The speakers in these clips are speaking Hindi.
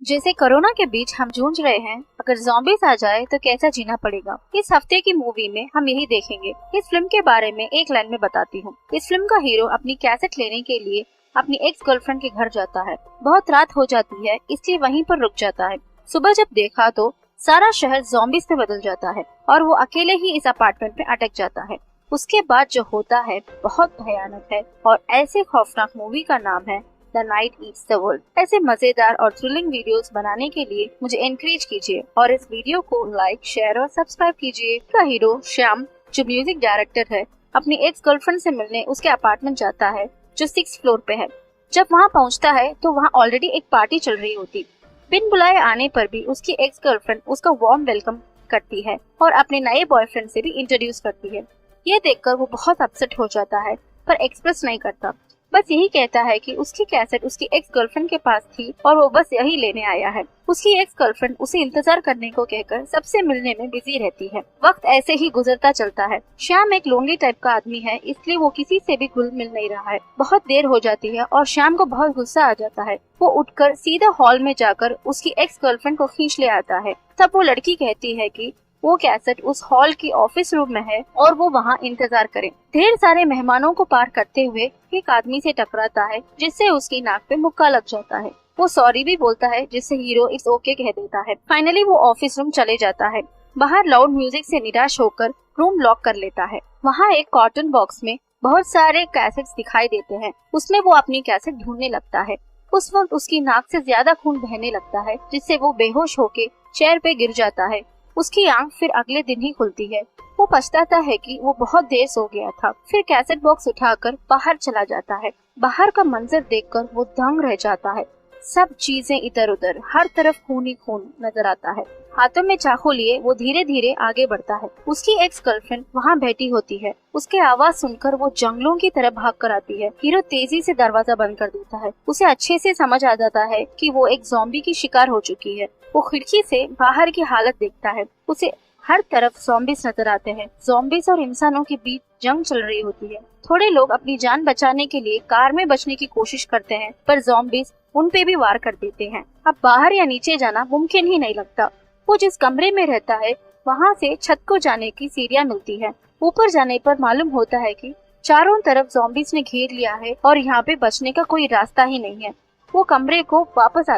जैसे कोरोना के बीच हम जूझ रहे हैं, अगर ज़ॉम्बीज़ आ जाए तो कैसा जीना पड़ेगा। इस हफ्ते की मूवी में हम यही देखेंगे। इस फिल्म के बारे में एक लाइन में बताती हूँ। इस फिल्म का हीरो अपनी कैसेट लेने के लिए अपनी एक्स गर्लफ्रेंड के घर जाता है। बहुत रात हो जाती है, इसलिए वहीं पर रुक जाता है। सुबह जब देखा तो सारा शहर ज़ॉम्बीज़ में बदल जाता है और वो अकेले ही इस अपार्टमेंट में अटक जाता है। उसके बाद जो होता है बहुत भयानक है और ऐसे खौफनाक मूवी का नाम है the night eats the world. ऐसे मजेदार और थ्रिलिंग वीडियोस बनाने के लिए मुझे एनकरेज कीजिए और इस वीडियो को लाइक, शेयर और सब्सक्राइब कीजिए। का हीरो श्याम, जो म्यूजिक डायरेक्टर है, अपनी एक्स गर्लफ्रेंड से मिलने उसके अपार्टमेंट जाता है जो 6th फ्लोर पे है। जब वहाँ पहुँचता है तो वहाँ ऑलरेडी एक पार्टी चल रही होती। बिन बुलाए आने पर भी उसकी एक्स गर्लफ्रेंड उसका वार्म वेलकम करती है और अपने नए बॉयफ्रेंड से भी इंट्रोड्यूस करती है। ये देखकर वो बहुत अपसेट हो जाता है पर एक्सप्रेस नहीं करता, बस यही कहता है कि उसकी कैसेट उसकी एक्स गर्लफ्रेंड के पास थी और वो बस यही लेने आया है। उसकी एक्स गर्लफ्रेंड उसे इंतजार करने को कहकर सबसे मिलने में बिजी रहती है। वक्त ऐसे ही गुजरता चलता है। श्याम एक लोनली टाइप का आदमी है, इसलिए वो किसी से भी घुल मिल नहीं रहा है। बहुत देर हो जाती है और श्याम को बहुत गुस्सा आ जाता है। वो उठकर सीधा हॉल में जाकर उसकी एक्स गर्लफ्रेंड को खींच ले आता है। तब वो लड़की कहती है कि वो कैसेट उस हॉल की ऑफिस रूम में है और वो वहाँ इंतजार करे। ढेर सारे मेहमानों को पार करते हुए एक आदमी से टकराता है, जिससे उसकी नाक पे मुक्का लग जाता है। वो सॉरी भी बोलता है, जिससे हीरो इट्स ओके कह देता है। फाइनली वो ऑफिस रूम चले जाता है। बाहर लाउड म्यूजिक से निराश होकर रूम लॉक कर लेता है। वहाँ एक कॉटन बॉक्स में बहुत सारे कैसेट्स दिखाई देते हैं। उसमें वो अपनी कैसेट ढूंढने लगता है। उस वक्त उसकी नाक से ज्यादा खून बहने लगता है, जिससे वो बेहोश होके चेयर पे गिर जाता है। उसकी आंख फिर अगले दिन ही खुलती है। वो पछताता है कि वो बहुत देर सो गया था। फिर कैसेट बॉक्स उठाकर बाहर चला जाता है। बाहर का मंजर देखकर वो दंग रह जाता है। सब चीजें इधर उधर, हर तरफ खून ही खून नजर आता है। हाथों में चाकू लिए वो धीरे धीरे आगे बढ़ता है। उसकी एक्स गर्लफ्रेंड वहाँ बैठी होती है। उसके आवाज सुनकर वो जंगलों की तरफ भाग कर आती है। हीरो तेजी से दरवाजा बंद कर देता है। उसे अच्छे से समझ आ जाता है कि वो एक ज़ॉम्बी की शिकार हो चुकी है। वो खिड़की से बाहर की हालत देखता है। उसे हर तरफ ज़ॉम्बीज नजर आते हैं। ज़ॉम्बीज और इंसानों के बीच जंग चल रही होती है। थोड़े लोग अपनी जान बचाने के लिए कार में बचने की कोशिश करते हैं, पर ज़ॉम्बीज उन पे भी वार कर देते हैं। अब बाहर या नीचे जाना मुमकिन ही नहीं लगता। वो जिस कमरे में रहता है वहाँ से छत को जाने की सीढ़ियाँ मिलती है। ऊपर जाने पर मालूम होता है कि चारों तरफ ज़ॉम्बीज ने घेर लिया है और यहाँ पे बचने का कोई रास्ता ही नहीं है। वो कमरे को वापस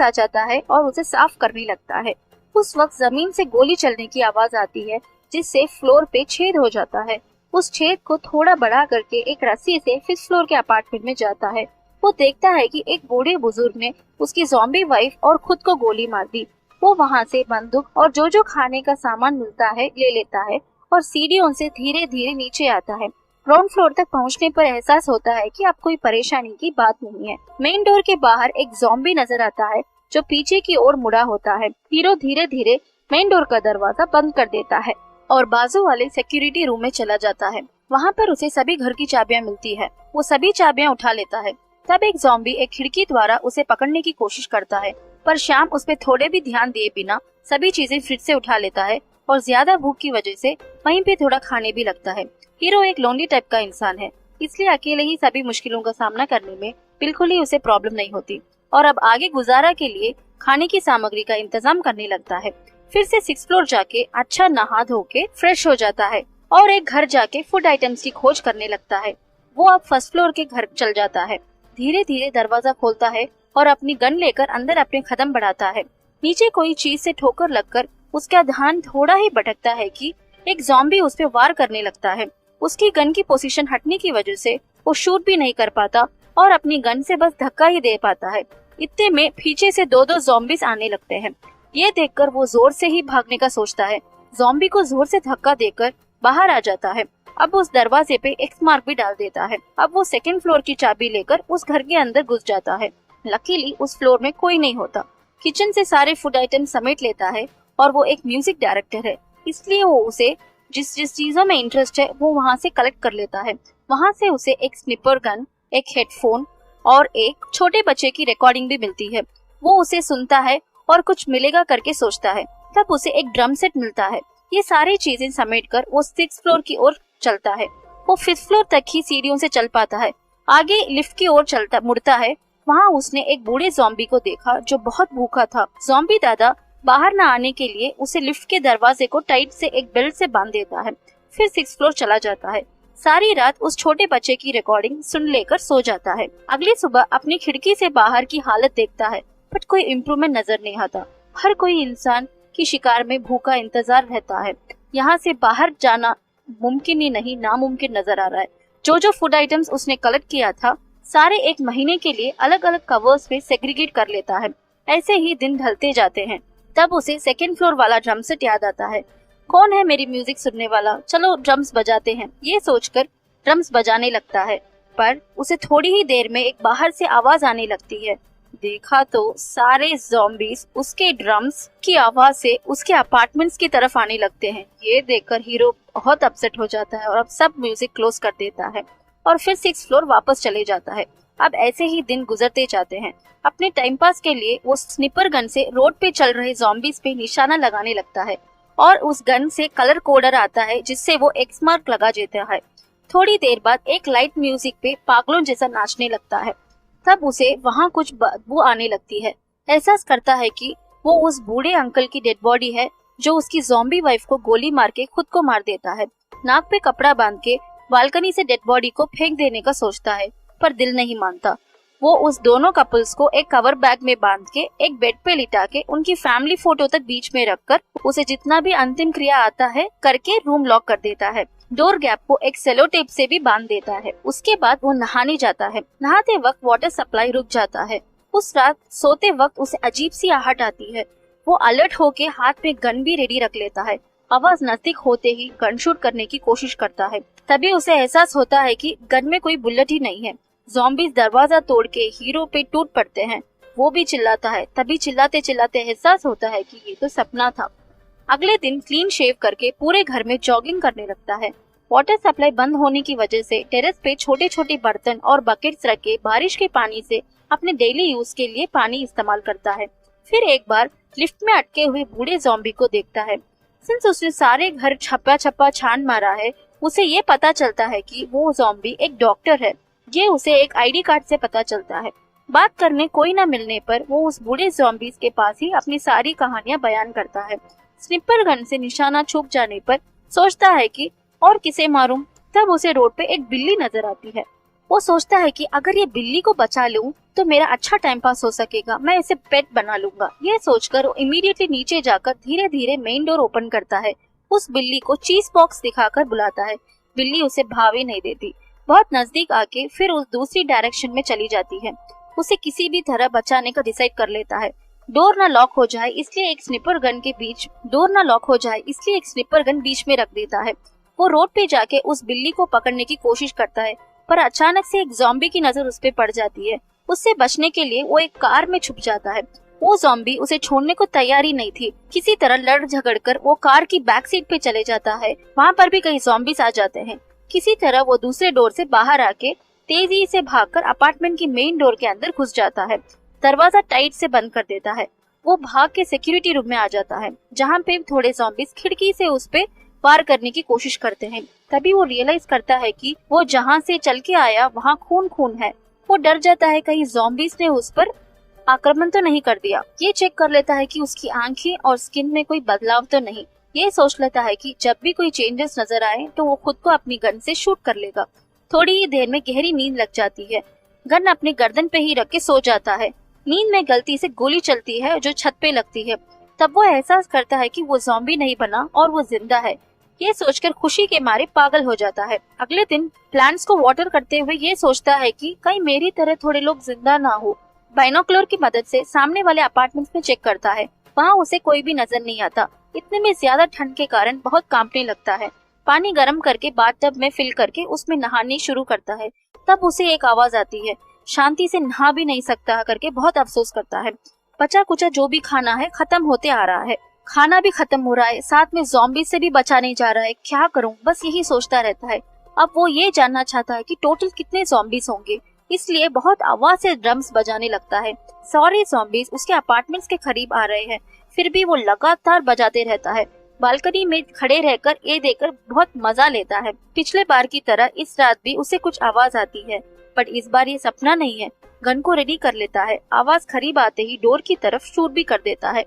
आ जाता है और उसे साफ करने लगता है। उस वक्त जमीन से गोली चलने की आवाज आती है, जिससे फ्लोर पे छेद हो जाता है। उस छेद को थोड़ा बड़ा करके एक रस्सी से 5th फ्लोर के अपार्टमेंट में जाता है। वो देखता है कि एक बूढ़े बुजुर्ग ने उसकी ज़ॉम्बी वाइफ और खुद को गोली मार दी। वो वहाँ से बंदूक और जो खाने का सामान मिलता है ले लेता है और सीढ़ियों से धीरे धीरे नीचे आता है। ग्राउंड फ्लोर तक पहुंचने पर एहसास होता है कि अब कोई परेशानी की बात नहीं है। मेन डोर के बाहर एक ज़ॉम्बी नजर आता है जो पीछे की ओर मुड़ा होता है। हीरो धीरे धीरे मेन डोर का दरवाजा बंद कर देता है और बाजू वाले सिक्योरिटी रूम में चला जाता है। वहाँ पर उसे सभी घर की चाबियां मिलती है। वो सभी चाबियां उठा लेता है। तब एक ज़ॉम्बी एक खिड़की द्वारा उसे पकड़ने की कोशिश करता है, पर श्याम उस पे थोड़े भी ध्यान दिए बिना सभी चीजें फ्रिज से उठा लेता है और ज्यादा भूख की वजह से वहीं पे थोड़ा खाने भी लगता है। हीरो एक लोनली टाइप का इंसान है, इसलिए अकेले ही सभी मुश्किलों का सामना करने में बिल्कुल ही उसे प्रॉब्लम नहीं होती और अब आगे गुजारा के लिए खाने की सामग्री का इंतजाम करने लगता है। फिर से 6th फ्लोर जाके अच्छा नहा धो के फ्रेश हो जाता है और एक घर जाके फूड आइटम्स की खोज करने लगता है। वो अब 1st फ्लोर के घर चल जाता है। धीरे धीरे दरवाजा खोलता है और अपनी गन लेकर अंदर अपने कदम बढ़ाता है। नीचे कोई चीज से ठोकर लगकर उसका ध्यान थोड़ा ही भटकता है कि एक ज़ॉम्बी उस पे वार करने लगता है। उसकी गन की पोजीशन हटने की वजह से वो शूट भी नहीं कर पाता और अपनी गन से बस धक्का ही दे पाता है। इतने में पीछे से दो ज़ॉम्बीज आने लगते हैं। ये देखकर वो जोर से ही भागने का सोचता है। ज़ॉम्बी को जोर से धक्का देकर बाहर आ जाता है। अब उस दरवाजे पे एक्स मार्क भी डाल देता है। अब वो 2nd फ्लोर की चाबी लेकर उस घर के अंदर घुस जाता है। लकीली उस फ्लोर में कोई नहीं होता। किचन से सारे फूड आइटम समेट लेता है और वो एक म्यूजिक डायरेक्टर है, इसलिए वो उसे जिस चीजों में इंटरेस्ट है वो वहाँ से कलेक्ट कर लेता है। वहाँ से उसे एक स्निपर गन, एक हेडफोन और एक छोटे बच्चे की रिकॉर्डिंग भी मिलती है। वो उसे सुनता है और कुछ मिलेगा करके सोचता है। तब उसे एक ड्रम सेट मिलता है। ये सारी चीजें समेटकर वो 6th फ्लोर की ओर चलता है। वो 5th फ्लोर तक ही सीढ़ियों से चल पाता है। आगे लिफ्ट की ओर मुड़ता है वहाँ उसने एक बूढ़े ज़ॉम्बी को देखा जो बहुत भूखा था। ज़ॉम्बी दादा बाहर न आने के लिए उसे लिफ्ट के दरवाजे को टाइट से एक बेल्ट से बांध देता है, फिर 6th फ्लोर चला जाता है। सारी रात उस छोटे बच्चे की रिकॉर्डिंग सुन लेकर सो जाता है। अगली सुबह अपनी खिड़की से बाहर की हालत देखता है, बट कोई इम्प्रूवमेंट नजर नहीं आता। हर कोई इंसान की शिकार में भूखा इंतजार रहता है। यहाँ से बाहर जाना मुमकिन ही नहीं, नामुमकिन नजर आ रहा है। जो फूड आइटम्स उसने कलेक्ट किया था, सारे एक महीने के लिए अलग अलग कवर्स में सेग्रीगेट कर लेता है। ऐसे ही दिन ढलते जाते हैं। तब उसे 2nd फ्लोर वाला ड्रम सेट याद आता है। कौन है मेरी म्यूजिक सुनने वाला, चलो ड्रम्स बजाते हैं। ये सोचकर ड्रम्स बजाने लगता है, पर उसे थोड़ी ही देर में एक बाहर से आवाज आने लगती है। देखा तो सारे ज़ॉम्बीज उसके ड्रम्स की आवाज से उसके अपार्टमेंट्स की तरफ आने लगते हैं। ये देखकर हीरो बहुत अपसेट हो जाता है और अब सब म्यूजिक क्लोज कर देता है और फिर 6th फ्लोर वापस चले जाता है। अब ऐसे ही दिन गुजरते जाते हैं। अपने टाइम पास के लिए वो स्निपर गन से रोड पे चल रहे ज़ॉम्बीज पे निशाना लगाने लगता है और उस गन से कलर कोडर आता है जिससे वो एक्स मार्क लगा देता है। थोड़ी देर बाद एक लाइट म्यूजिक पे पागलों जैसा नाचने लगता है। तब उसे वहाँ कुछ बदबू आने लगती है। एहसास करता है कि वो उस बूढ़े अंकल की डेड बॉडी है जो उसकी ज़ॉम्बी वाइफ को गोली मार के खुद को मार देता है। नाक पे कपड़ा बांध के बालकनी से डेड बॉडी को फेंक देने का सोचता है, पर दिल नहीं मानता। वो उस दोनों कपल्स को एक कवर बैग में बांध के एक बेड पे लिटा के उनकी फैमिली फोटो तक बीच में रखकर उसे जितना भी अंतिम क्रिया आता है करके रूम लॉक कर देता है। डोर गैप को एक सेलो टेप से भी बांध देता है। उसके बाद वो नहाने जाता है। नहाते वक्त वाटर सप्लाई रुक जाता है। उस रात सोते वक्त उसे अजीब सी आहट आती है। वो अलर्ट होके हाथ में गन भी रेडी रख लेता है। आवाज नजदीक होते ही गन शूट करने की कोशिश करता है। तभी उसे एहसास होता है कि गन में कोई बुलेट ही नहीं है। ज़ॉम्बीज दरवाजा तोड़ के हीरो पे टूट पड़ते हैं। वो भी चिल्लाता है। तभी चिल्लाते चिल्लाते एहसास होता है कि ये तो सपना था। अगले दिन क्लीन शेव करके पूरे घर में जॉगिंग करने लगता है। वाटर सप्लाई बंद होने की वजह से टेरेस पे छोटे छोटे बर्तन और बकेट्स रख के बारिश के पानी से अपने डेली यूज के लिए पानी इस्तेमाल करता है। फिर एक बार लिफ्ट में अटके हुए बूढ़े ज़ॉम्बी को देखता है। सिंस उसने सारे घर छप्पा छप्पा छान मारा है, उसे ये पता चलता है कि वो ज़ॉम्बी एक डॉक्टर है। ये उसे एक आईडी कार्ड से पता चलता है। बात करने कोई न मिलने पर वो उस बूढ़े ज़ॉम्बीज के पास ही अपनी सारी कहानियां बयान करता है। स्निपर गन से निशाना छूट जाने पर सोचता है कि और किसे मारूं। तब उसे रोड पे एक बिल्ली नजर आती है। वो सोचता है कि अगर ये बिल्ली को बचा लूं तो मेरा अच्छा टाइम पास हो सकेगा, मैं इसे पेट बना लूंगा। ये सोचकर वो इमीडिएटली नीचे जाकर धीरे धीरे मेन डोर ओपन करता है। उस बिल्ली को चीज बॉक्स दिखाकर बुलाता है। बिल्ली उसे भाव ही नहीं देती। बहुत नजदीक आके फिर उस दूसरी डायरेक्शन में चली जाती है। उसे किसी भी तरह बचाने का डिसाइड कर लेता है। डोर न लॉक हो जाए इसलिए एक स्निपर गन बीच में रख देता है। वो रोड पे जाके उस बिल्ली को पकड़ने की कोशिश करता है, पर अचानक से एक ज़ॉम्बी की नजर उस पे पड़ जाती है। उससे बचने के लिए वो एक कार में छुप जाता है। वो ज़ॉम्बी उसे छोड़ने को तैयार ही नहीं थी। किसी तरह लड़ झगड़ कर वो कार की बैक सीट पे चले जाता है। वहाँ पर भी कई ज़ॉम्बीज आ जाते हैं। किसी तरह वो दूसरे डोर से बाहर आके तेजी से भागकर अपार्टमेंट की मेन डोर के अंदर घुस जाता है। दरवाजा टाइट से बंद कर देता है। वो भाग के सिक्योरिटी रूम में आ जाता है, जहाँ पे थोड़े ज़ॉम्बीज खिड़की से उस पे वार करने की कोशिश करते हैं। तभी वो रियलाइज करता है कि वो जहाँ से चल के आया वहाँ खून खून है। वो डर जाता है कहीं ज़ॉम्बीज ने उस पर आक्रमण तो नहीं कर दिया। ये चेक कर लेता है कि उसकी आंखें और स्किन में कोई बदलाव तो नहीं। ये सोच लेता है कि जब भी कोई चेंजेस नजर आए तो वो खुद को अपनी गन से शूट कर लेगा। थोड़ी ही देर में गहरी नींद लग जाती है। गन अपने गर्दन पे ही रख के सो जाता है। नींद में गलती से गोली चलती है जो छत पे लगती है। तब वो एहसास करता है कि वो ज़ॉम्बी नहीं बना और वो जिंदा है। ये सोचकर खुशी के मारे पागल हो जाता है। अगले दिन प्लांट्स को वाटर करते हुए ये सोचता है कि कहीं मेरी तरह थोड़े लोग जिंदा ना हो। बाइनोकुलर की मदद से सामने वाले अपार्टमेंट्स में चेक करता है। वहाँ उसे कोई भी नजर नहीं आता। इतने में ज्यादा ठंड के कारण बहुत कांपने लगता है। पानी गर्म करके बाथटब में फिल करके उसमें नहाने शुरू करता है। तब उसे एक आवाज आती है, शांति से नहा भी नहीं सकता करके बहुत अफसोस करता है। बचा कुचा जो भी खाना है खत्म होते आ रहा है। खाना भी खत्म हो रहा है, साथ में ज़ॉम्बी से भी बचा नहीं जा रहा है। क्या करूं, बस यही सोचता रहता है। अब वो ये जानना चाहता है कि टोटल कितने ज़ॉम्बीज होंगे, इसलिए बहुत आवाज से ड्रम्स बजाने लगता है। सारे ज़ॉम्बीज उसके अपार्टमेंट्स के करीब आ रहे हैं, फिर भी वो लगातार बजाते रहता है। बालकनी में खड़े रहकर ये देखकर बहुत मजा लेता है। पिछले बार की तरह इस रात भी उसे कुछ आवाज आती है, बट इस बार ये सपना नहीं है। गन को रेडी कर लेता है। आवाज करीब आते ही डोर की तरफ शूट भी कर देता है।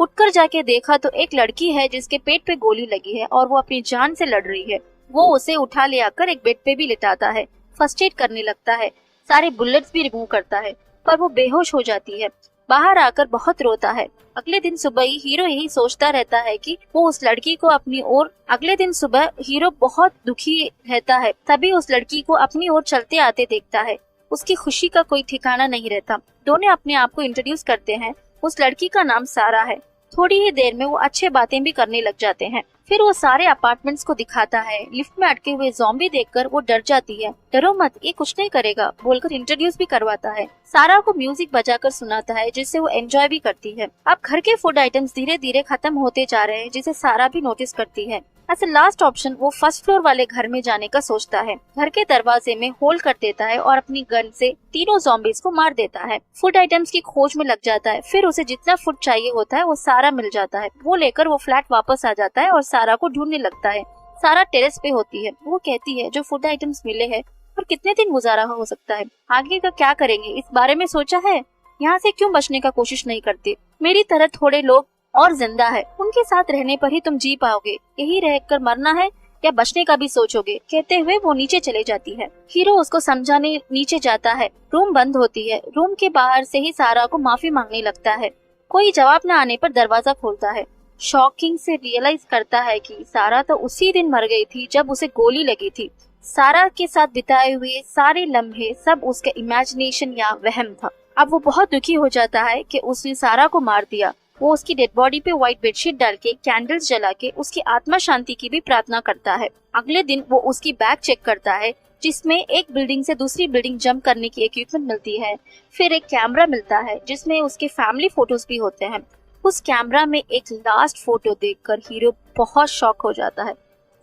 उठकर जाके देखा तो एक लड़की है जिसके पेट पे गोली लगी है और वो अपनी जान से लड़ रही है। वो उसे उठा ले आकर एक बेड पे भी लिटाता है, फर्स्ट एड करने लगता है, सारे बुलेट्स भी रिमूव करता है, पर वो बेहोश हो जाती है। बाहर आकर बहुत रोता है। अगले दिन सुबह ही हीरो यही सोचता रहता है कि वो उस लड़की को अपनी ओर अगले दिन सुबह हीरो बहुत दुखी रहता है, तभी उस लड़की को अपनी ओर चलते आते देखता है। उसकी खुशी का कोई ठिकाना नहीं रहता। दोनों अपने आप को इंट्रोड्यूस करते हैं। उस लड़की का नाम सारा है। थोड़ी ही देर में वो अच्छे बातें भी करने लग जाते हैं। फिर वो सारे अपार्टमेंट्स को दिखाता है। लिफ्ट में अटके हुए ज़ॉम्बी देखकर वो डर जाती है। डरो मत, ये कुछ नहीं करेगा बोलकर इंट्रोड्यूस भी करवाता है। सारा को म्यूजिक बजाकर सुनाता है जिससे वो एंजॉय भी करती है। अब घर के फूड आइटम्स धीरे धीरे खत्म होते जा रहे हैं जिसे सारा भी नोटिस करती है। ऐसे लास्ट ऑप्शन वो फर्स्ट फ्लोर वाले घर में जाने का सोचता है। घर के दरवाजे में होल कर देता है और अपनी गन से तीनों ज़ॉम्बीज को मार देता है। फूड आइटम्स की खोज में लग जाता है। फिर उसे जितना फूड चाहिए होता है वो सारा मिल जाता है। वो लेकर वो फ्लैट वापस आ जाता है और सारा को ढूंढने लगता है। सारा टेरेस पे होती है। वो कहती है जो फूड आइटम्स मिले हैं और कितने दिन गुजारा हो सकता है, आगे का क्या करेंगे इस बारे में सोचा है? यहाँ से क्यों बचने का कोशिश नहीं करते? मेरी तरह थोड़े लोग और जिंदा है, उनके साथ रहने पर ही तुम जी पाओगे। यही रहकर मरना है या बचने का भी सोचोगे? कहते हुए वो नीचे चले जाती है। हीरो उसको समझाने नीचे जाता है। रूम बंद होती है। रूम के बाहर से ही सारा को माफी मांगने लगता है। कोई जवाब न आने पर दरवाजा खोलता है। शॉकिंग से रियलाइज करता है कि सारा तो उसी दिन मर गई थी जब उसे गोली लगी थी। सारा के साथ बिताए हुए सारे लम्हे सब उसके इमेजिनेशन या वहम था। अब वो बहुत दुखी हो जाता है कि उसने सारा को मार दिया। वो उसकी डेड बॉडी पे व्हाइट बेडशीट डाल के कैंडल्स जला के उसकी आत्मा शांति की भी प्रार्थना करता है। अगले दिन वो उसकी बैग चेक करता है जिसमें एक बिल्डिंग से दूसरी बिल्डिंग जंप करने की इक्विपमेंट मिलती है। फिर एक कैमरा मिलता है जिसमें उसके फैमिली फोटोज भी होते हैं। उस कैमरा में एक लास्ट फोटो देखकर हीरो बहुत शॉक हो जाता है।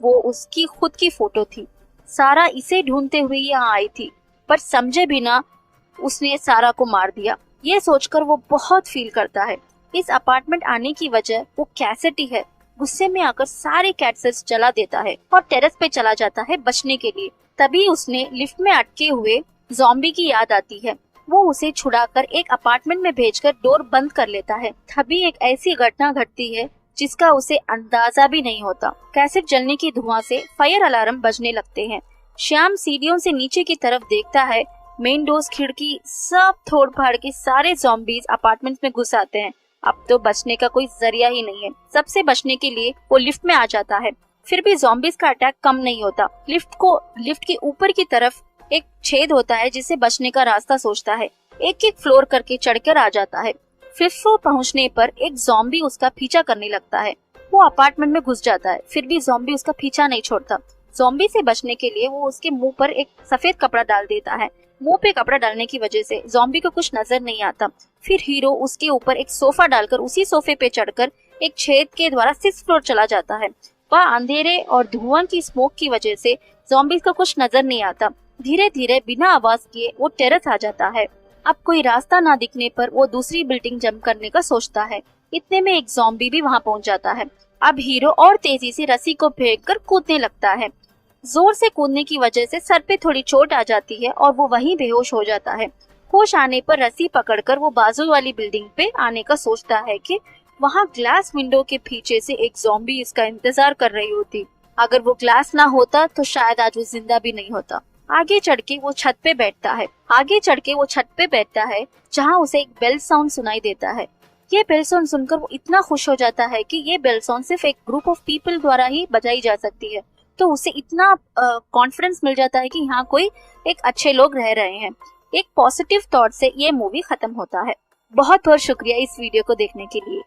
वो उसकी खुद की फोटो थी। सारा इसे ढूंढते हुए यहाँ आई थी, पर समझे बिना उसने सारा को मार दिया। ये सोचकर वो बहुत फील करता है। इस अपार्टमेंट आने की वजह वो कैसेटी है। गुस्से में आकर सारे कैसेट्स जला देता है और टेरेस पे चला जाता है बचने के लिए। तभी उसने लिफ्ट में अटके हुए ज़ॉम्बी की याद आती है। वो उसे छुड़ाकर एक अपार्टमेंट में भेजकर डोर बंद कर लेता है। तभी एक ऐसी घटना घटती है जिसका उसे अंदाजा भी नहीं होता। कैसेट जलने की धुआं से फायर अलार्म बजने लगते हैं। श्याम सीढ़ियों से नीचे की तरफ देखता है। मेन डोर्स, खिड़की सब तोड़ फाड़ के सारे ज़ॉम्बीज अपार्टमेंट में घुस आते हैं। अब तो बचने का कोई जरिया ही नहीं है। सबसे बचने के लिए वो लिफ्ट में आ जाता है। फिर भी ज़ॉम्बीज का अटैक कम नहीं होता। लिफ्ट के ऊपर की तरफ एक छेद होता है जिससे बचने का रास्ता सोचता है। एक एक फ्लोर करके चढ़कर आ जाता है। 5th फ्लोर पहुंचने पर एक ज़ॉम्बी उसका पीछा करने लगता है। वो अपार्टमेंट में घुस जाता है, फिर भी ज़ॉम्बी उसका पीछा नहीं छोड़ता। ज़ॉम्बी से बचने के लिए वो उसके मुंह पर एक सफेद कपड़ा डाल देता है। मुंह पे कपड़ा डालने की वजह से ज़ॉम्बी को कुछ नजर नहीं आता। फिर हीरो उसके ऊपर एक सोफा डालकर उसी सोफे पे चढ़कर एक छेद के द्वारा 6th फ्लोर चला जाता है। वहाँ अंधेरे और धुआं की स्मोक की वजह से ज़ॉम्बीज को कुछ नजर नहीं आता। धीरे धीरे बिना आवाज किए वो टेरेस आ जाता है। अब कोई रास्ता ना दिखने पर वो दूसरी बिल्डिंग जंप करने का सोचता है। इतने में एक ज़ॉम्बी भी वहाँ पहुँच जाता है। अब हीरो और तेजी से रस्सी को फेंककर कूदने लगता है। जोर से कूदने की वजह से सर पे थोड़ी चोट आ जाती है और वो वहीं बेहोश हो जाता है। होश आने पर रस्सी पकड़कर वो बाजू वाली बिल्डिंग पे आने का सोचता है कि वहाँ ग्लास विंडो के पीछे से एक ज़ॉम्बी इसका इंतजार कर रही होती। अगर वो ग्लास ना होता तो शायद आज वो जिंदा भी नहीं होता। आगे चढ़ के वो छत पे बैठता है जहाँ उसे एक बेल साउंड सुनाई देता है। ये बेल साउंड सुनकर वो इतना खुश हो जाता है कि ये बेल साउंड सिर्फ एक ग्रुप ऑफ पीपल द्वारा ही बजाई जा सकती है। तो उसे इतना कॉन्फिडेंस मिल जाता है कि यहाँ कोई एक अच्छे लोग रह रहे हैं। एक पॉजिटिव थॉट से ये मूवी खत्म होता है। बहुत बहुत शुक्रिया इस वीडियो को देखने के लिए।